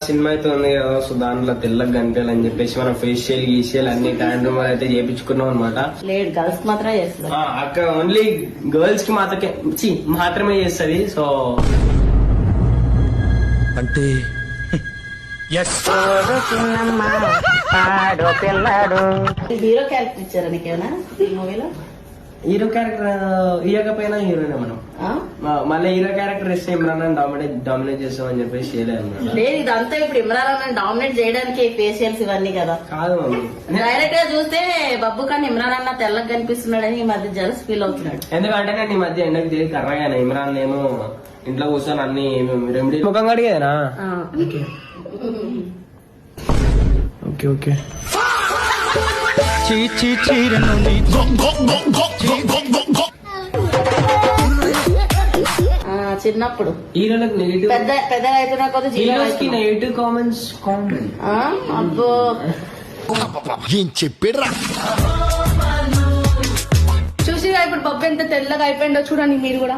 Cinema అయితే ఉంది కదా, సో దాంట్లో తెల్లగా కనిపించాలని చెప్పేసి మనం ఫేషియల్ గీషియల్ అన్ని ట్యాన్ రూమర్ అయితే చేయించుకున్నాం అనమాట. లేదు గర్ల్స్ మాత్రమే చేస్తారు అక్కడ ఓన్లీ గర్ల్స్ కి మాత్రమే చేస్తుంది. సో అంటే హీరో క్యారెక్టర్ ఇచ్చారా నీకేమైనా ఈ మూవీలో? హీరో క్యారెక్టర్ ఇవ్వకపోయినా హీరోనే మనం. మళ్ళీ హీరో క్యారెక్టర్ ఇస్తే ఇమ్రాన్ డామినేట్ చేస్తామని చెప్పేసి చేయలేదు. లేదు ఇదంతా ఇప్పుడు ఇమ్రాన్ అన్న డామినేట్ చేయడానికి ఫేషియల్స్ ఇవన్నీ కదా. కాదు మమ్మీ, డైరెక్ట్ గా చూస్తే బబ్బు కానీ ఇమ్రాన్ అన్న తెల్లగా కనిపిస్తున్నాడని ఈ మధ్య జలస్ ఫీల్ అవుతున్నాడు. ఎందుకంటే నేను ఈ మధ్య ఎండకు చేసి కర్రగానే ఇమ్రాన్ ఏమో ఇంట్లో కూర్చొని అన్ని రెమెడీ ముఖం కడిగేనా. ఓకే ఓకే చిన్నప్పుడు హీరోలకు నెగిటివ్, పెద్ద అవుతున్నా కొద్ది హీరోస్కి నెగిటివ్ కామెంట్స్ కామన్. అబ్బో ఏం చెప్పాడురా. చూసిగా ఇప్పుడు బొబ్బు ఎంత తెల్లగా అయిపోయిందో చూడండి మీరు కూడా.